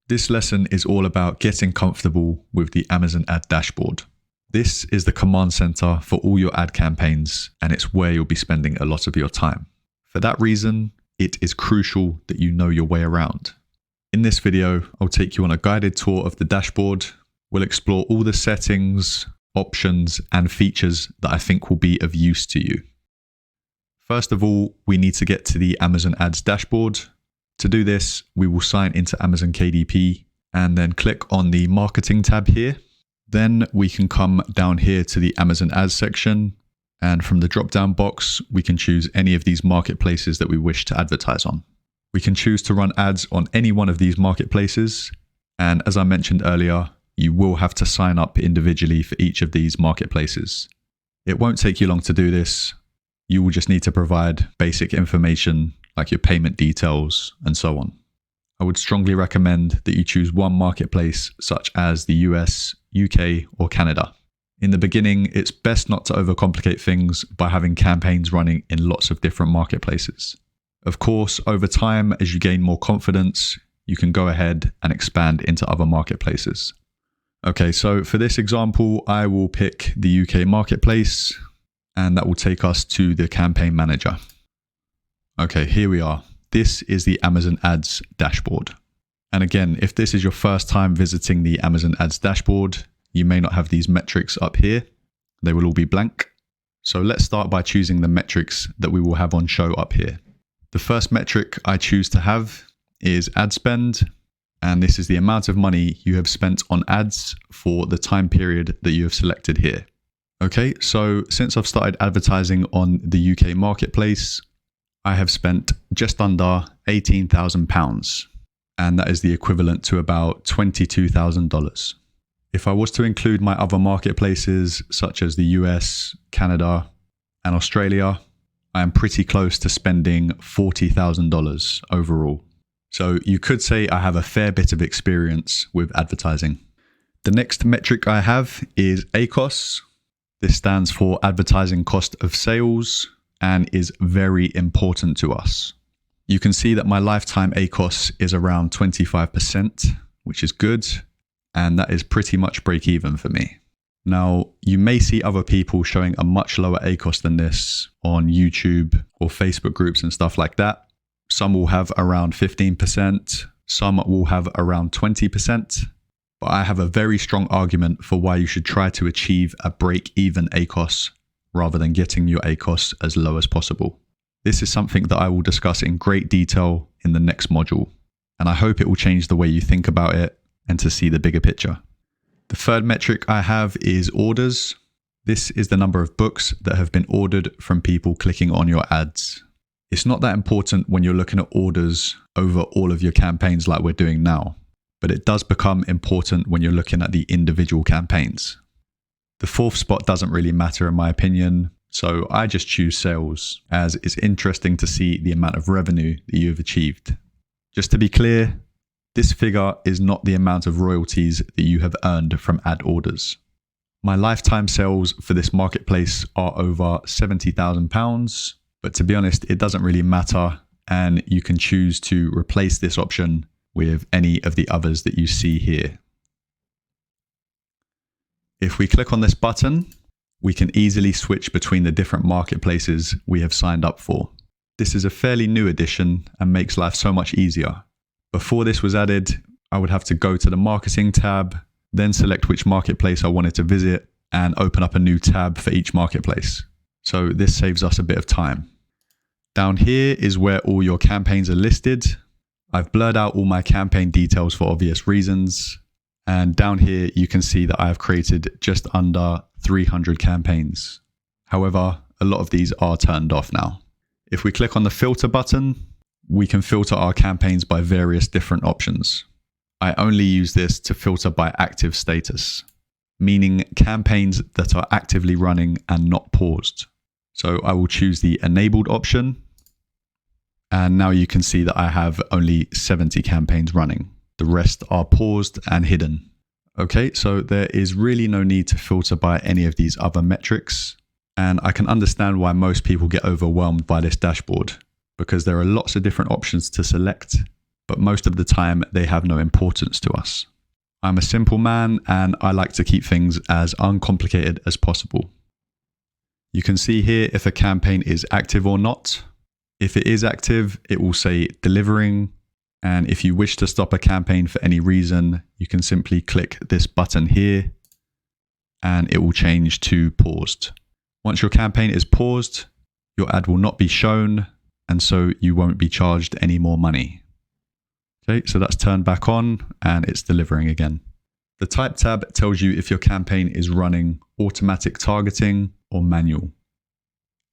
This lesson is all about getting comfortable with the Amazon ad dashboard. This is the command center for all your ad campaigns, and it's where you'll be spending a lot of your time. For that reason, it is crucial that you know your way around. In this video, I'll take you on a guided tour of the dashboard. We'll explore all the settings, options, and features that I think will be of use to you. First of all, we need to get to the Amazon Ads dashboard. To do this, we will sign into Amazon KDP and then click on the Marketing tab here. Then we can come down here to the Amazon Ads section, and from the drop-down box, we can choose any of these marketplaces that we wish to advertise on. We can choose to run ads on any one of these marketplaces, and as I mentioned earlier, you will have to sign up individually for each of these marketplaces. It won't take you long to do this. You will just need to provide basic information like your payment details and so on. I would strongly recommend that you choose one marketplace such as the US, UK, or Canada. In the beginning, it's best not to overcomplicate things by having campaigns running in lots of different marketplaces. Of course, over time, as you gain more confidence, you can go ahead and expand into other marketplaces. Okay, so for this example, I will pick the UK marketplace, and that will take us to the campaign manager. Okay, here we are. This is the Amazon Ads dashboard. And again, if this is your first time visiting the Amazon Ads dashboard, you may not have these metrics up here. They will all be blank. So let's start by choosing the metrics that we will have on show up here. The first metric I choose to have is ad spend. And this is the amount of money you have spent on ads for the time period that you have selected here. Okay, so since I've started advertising on the UK marketplace, I have spent just under £18,000, and that is the equivalent to about $22,000. If I was to include my other marketplaces, such as the US, Canada, and Australia, I am pretty close to spending $40,000 overall. So you could say I have a fair bit of experience with advertising. The next metric I have is ACOS. This stands for Advertising Cost of Sales and is very important to us. You can see that my lifetime ACOS is around 25%, which is good, and that is pretty much break even for me. Now, you may see other people showing a much lower ACOS than this on YouTube or Facebook groups and stuff like that. Some will have around 15%, some will have around 20%, but I have a very strong argument for why you should try to achieve a break-even ACOS rather than getting your ACOS as low as possible. This is something that I will discuss in great detail in the next module, and I hope it will change the way you think about it and to see the bigger picture. The third metric I have is orders. This is the number of books that have been ordered from people clicking on your ads. It's not that important when you're looking at orders over all of your campaigns like we're doing now, but it does become important when you're looking at the individual campaigns. The fourth spot doesn't really matter in my opinion, so I just choose sales, as it's interesting to see the amount of revenue that you have achieved. Just to be clear, this figure is not the amount of royalties that you have earned from ad orders. My lifetime sales for this marketplace are over £70,000, but to be honest, it doesn't really matter, and you can choose to replace this option with any of the others that you see here. If we click on this button, we can easily switch between the different marketplaces we have signed up for. This is a fairly new addition and makes life so much easier. Before this was added, I would have to go to the Marketing tab, then select which marketplace I wanted to visit, and open up a new tab for each marketplace. So this saves us a bit of time. Down here is where all your campaigns are listed. I've blurred out all my campaign details for obvious reasons. And down here, you can see that I have created just under 300 campaigns. However, a lot of these are turned off now. If we click on the filter button, we can filter our campaigns by various different options. I only use this to filter by active status, meaning campaigns that are actively running and not paused. So I will choose the enabled option. And now you can see that I have only 70 campaigns running. The rest are paused and hidden. Okay, so there is really no need to filter by any of these other metrics. And I can understand why most people get overwhelmed by this dashboard, because there are lots of different options to select but most of the time they have no importance to us. I'm a simple man and I like to keep things as uncomplicated as possible. You can see here if a campaign is active or not. If it is active, it will say delivering. And if you wish to stop a campaign for any reason, you can simply click this button here and it will change to paused. Once your campaign is paused, your ad will not be shown and so you won't be charged any more money. Okay, so that's turned back on and it's delivering again. The type tab tells you if your campaign is running automatic targeting or manual.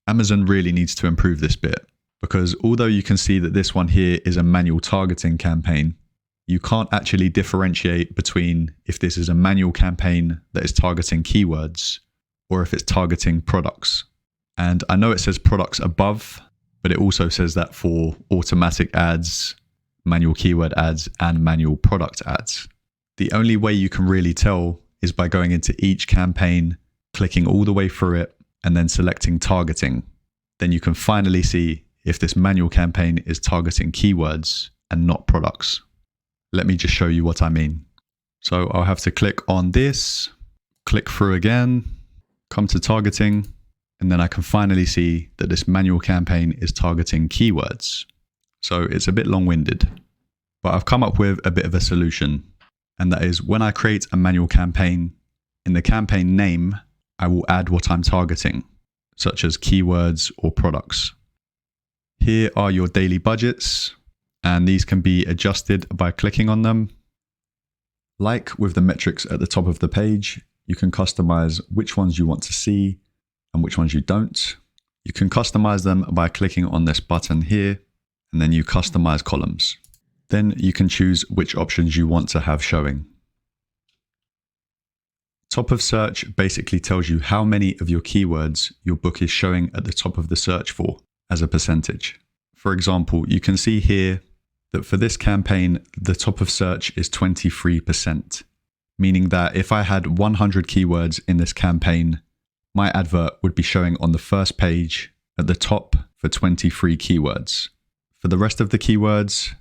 Amazon really needs to improve this bit because although you can see that this one here is a manual targeting campaign, you can't actually differentiate between if this is a manual campaign that is targeting keywords or if it's targeting products. And I know it says products above, but it also says that for automatic ads, manual keyword ads, and manual product ads. The only way you can really tell is by going into each campaign, clicking all the way through it, and then selecting targeting. Then you can finally see if this manual campaign is targeting keywords and not products. Let me just show you what I mean. So I'll have to click on this, click through again, come to targeting, and then I can finally see that this manual campaign is targeting keywords. So it's a bit long-winded, but I've come up with a bit of a solution. And that is when I create a manual campaign, in the campaign name, I will add what I'm targeting, such as keywords or products. Here are your daily budgets, and these can be adjusted by clicking on them. Like with the metrics at the top of the page, you can customize which ones you want to see and which ones you don't. You can customize them by clicking on this button here, and then you customize columns. Then you can choose which options you want to have showing. Top of search basically tells you how many of your keywords your book is showing at the top of the search for as a percentage. For example, you can see here that for this campaign, the top of search is 23%, meaning that if I had 100 keywords in this campaign, my advert would be showing on the first page at the top for 23 keywords. For the rest of the keywords,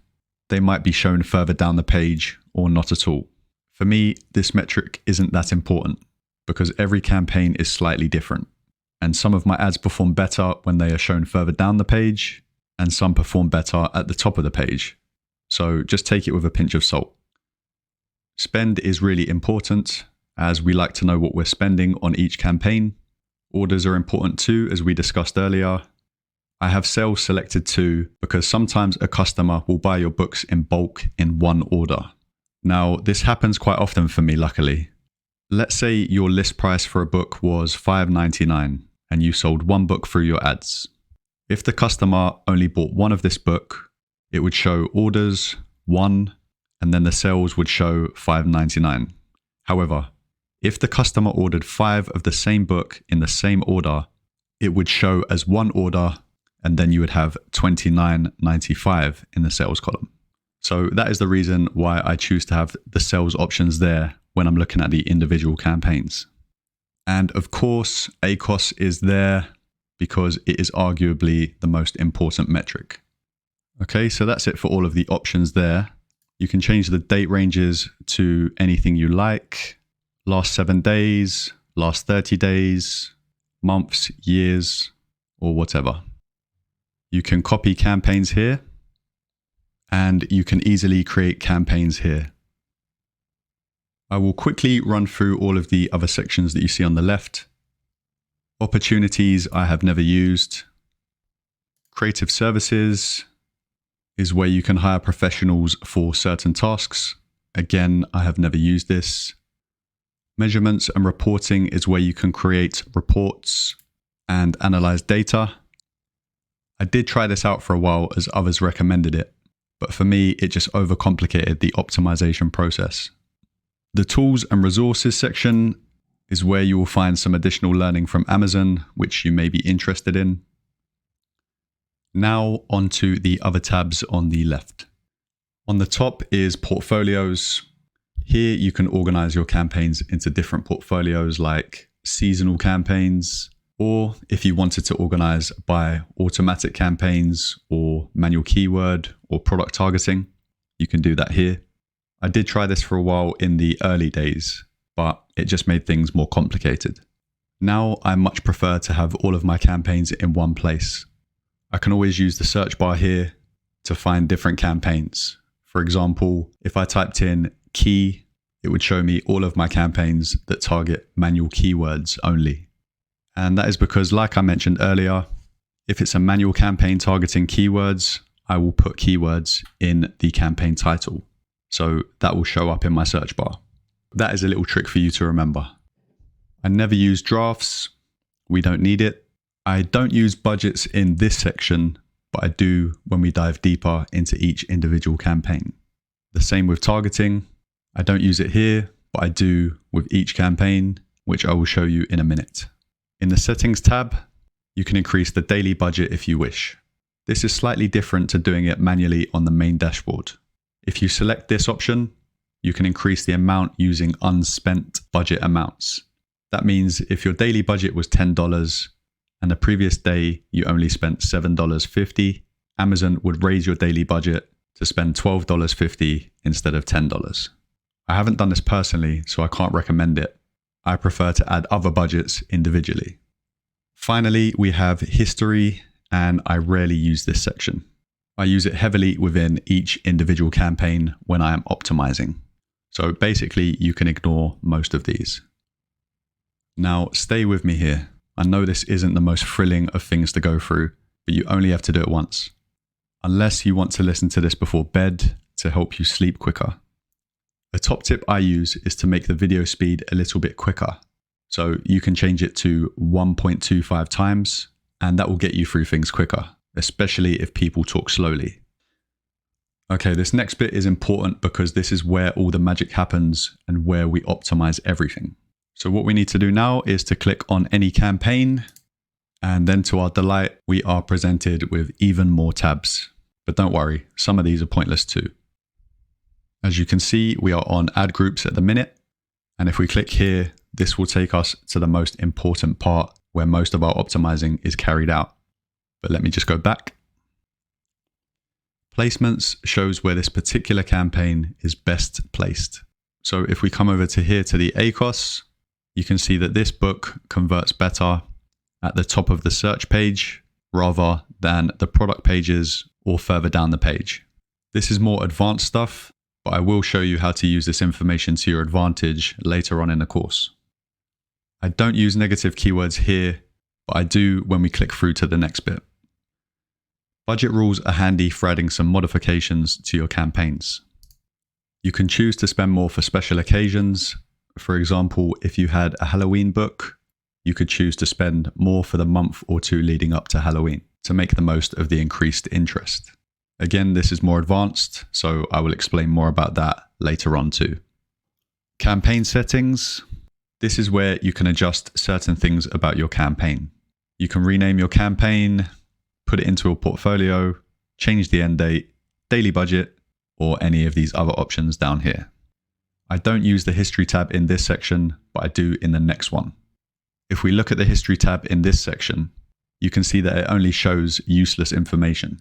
they might be shown further down the page or not at all. For me, this metric isn't that important because every campaign is slightly different. And some of my ads perform better when they are shown further down the page and some perform better at the top of the page. So just take it with a pinch of salt. Spend is really important as we like to know what we're spending on each campaign. Orders are important too, as we discussed earlier. I have sales selected too because sometimes a customer will buy your books in bulk in one order. Now, this happens quite often for me, luckily. Let's say your list price for a book was $5.99 and you sold one book through your ads. If the customer only bought one of this book, it would show orders 1 and then the sales would show $5.99. However, if the customer ordered 5 of the same book in the same order, it would show as one order and then you would have $29.95 in the sales column. So that is the reason why I choose to have the sales options there when I'm looking at the individual campaigns. And of course, ACoS is there because it is arguably the most important metric. Okay, so that's it for all of the options there. You can change the date ranges to anything you like. Last 7 days, last 30 days, months, years, or whatever. You can copy campaigns here. And you can easily create campaigns here. I will quickly run through all of the other sections that you see on the left. Opportunities I have never used. Creative services is where you can hire professionals for certain tasks. Again, I have never used this. Measurements and reporting is where you can create reports and analyze data. I did try this out for a while as others recommended it. But for me, it just overcomplicated the optimization process. The tools and resources section is where you will find some additional learning from Amazon, which you may be interested in. Now onto the other tabs on the left. On the top is portfolios. Here you can organize your campaigns into different portfolios like seasonal campaigns, or if you wanted to organize by automatic campaigns or manual keyword or product targeting. You can do that here. I did try this for a while in the early days, but it just made things more complicated. Now I much prefer to have all of my campaigns in one place. I can always use the search bar here to find different campaigns. For example, if I typed in key, it would show me all of my campaigns that target manual keywords only. And that is because, like I mentioned earlier, if it's a manual campaign targeting keywords, I will put keywords in the campaign title. So that will show up in my search bar. That is a little trick for you to remember. I never use drafts. We don't need it. I don't use budgets in this section, but I do when we dive deeper into each individual campaign. The same with targeting. I don't use it here, but I do with each campaign, which I will show you in a minute. In the settings tab, you can increase the daily budget if you wish. This is slightly different to doing it manually on the main dashboard. If you select this option, you can increase the amount using unspent budget amounts. That means if your daily budget was $10 and the previous day you only spent $7.50, Amazon would raise your daily budget to spend $12.50 instead of $10. I haven't done this personally, so I can't recommend it. I prefer to add other budgets individually. Finally, we have history, and I rarely use this section. I use it heavily within each individual campaign when I am optimizing. So basically, you can ignore most of these. Now, stay with me here. I know this isn't the most thrilling of things to go through, but you only have to do it once. Unless you want to listen to this before bed to help you sleep quicker. The top tip I use is to make the video speed a little bit quicker. So you can change it to 1.25 times, and that will get you through things quicker, especially if people talk slowly. Okay, this next bit is important because this is where all the magic happens and where we optimize everything. So what we need to do now is to click on any campaign, and then to our delight, we are presented with even more tabs. But don't worry, some of these are pointless too. As you can see, we are on ad groups at the minute. And if we click here, this will take us to the most important part where most of our optimizing is carried out. But let me just go back. Placements shows where this particular campaign is best placed. So if we come over to here to the ACOS, you can see that this book converts better at the top of the search page rather than the product pages or further down the page. This is more advanced stuff, but I will show you how to use this information to your advantage later on in the course. I don't use negative keywords here, but I do when we click through to the next bit. Budget rules are handy for adding some modifications to your campaigns. You can choose to spend more for special occasions. For example, if you had a Halloween book, you could choose to spend more for the month or two leading up to Halloween to make the most of the increased interest. Again, this is more advanced, so I will explain more about that later on too. Campaign settings. This is where you can adjust certain things about your campaign. You can rename your campaign, put it into a portfolio, change the end date, daily budget, or any of these other options down here. I don't use the history tab in this section, but I do in the next one. If we look at the history tab in this section, you can see that it only shows useless information,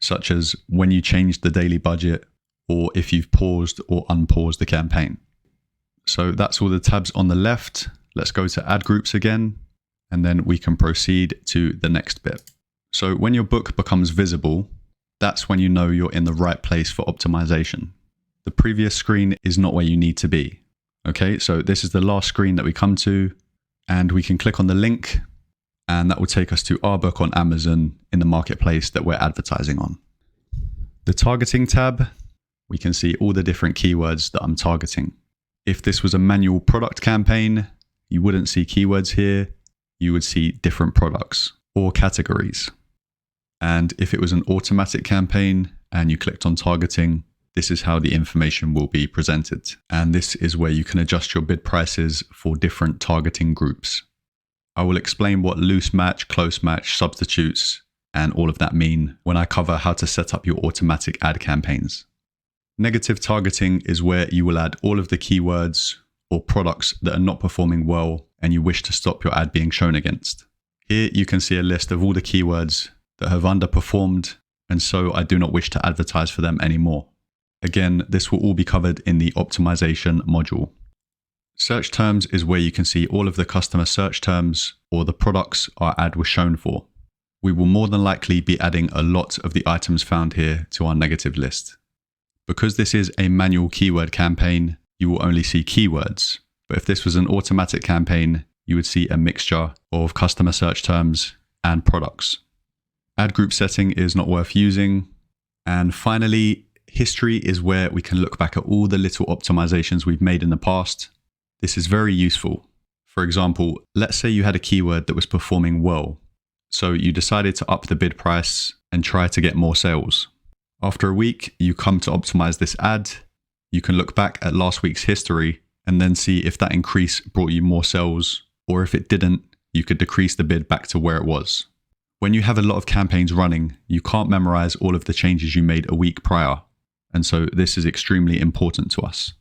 such as when you changed the daily budget or if you've paused or unpaused the campaign. So that's all the tabs on the left. Let's go to ad groups again, and then we can proceed to the next bit. So when your book becomes visible, that's when you know you're in the right place for optimization. The previous screen is not where you need to be. Okay, so this is the last screen that we come to, and we can click on the link, and that will take us to our book on Amazon in the marketplace that we're advertising on. The targeting tab, we can see all the different keywords that I'm targeting. If this was a manual product campaign, you wouldn't see keywords here. You would see different products or categories. And if it was an automatic campaign and you clicked on targeting, this is how the information will be presented. And this is where you can adjust your bid prices for different targeting groups. I will explain what loose match, close match, substitutes, and all of that mean when I cover how to set up your automatic ad campaigns. Negative targeting is where you will add all of the keywords or products that are not performing well and you wish to stop your ad being shown against. Here you can see a list of all the keywords that have underperformed, and so I do not wish to advertise for them anymore. Again, this will all be covered in the optimization module. Search terms is where you can see all of the customer search terms or the products our ad was shown for. We will more than likely be adding a lot of the items found here to our negative list. Because this is a manual keyword campaign, you will only see keywords. But if this was an automatic campaign, you would see a mixture of customer search terms and products. Ad group setting is not worth using. And finally, history is where we can look back at all the little optimizations we've made in the past. This is very useful. For example, let's say you had a keyword that was performing well. So you decided to up the bid price and try to get more sales. After a week, you come to optimize this ad. You can look back at last week's history and then see if that increase brought you more sales, or if it didn't, you could decrease the bid back to where it was. When you have a lot of campaigns running, you can't memorize all of the changes you made a week prior. And so this is extremely important to us.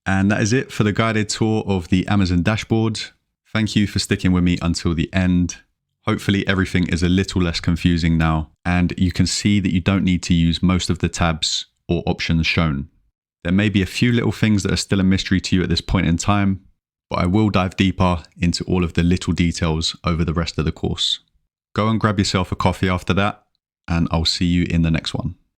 And that is it for the guided tour of the Amazon dashboard. Thank you for sticking with me until the end. Hopefully everything is a little less confusing now, and you can see that you don't need to use most of the tabs or options shown. There may be a few little things that are still a mystery to you at this point in time, but I will dive deeper into all of the little details over the rest of the course. Go and grab yourself a coffee after that, and I'll see you in the next one.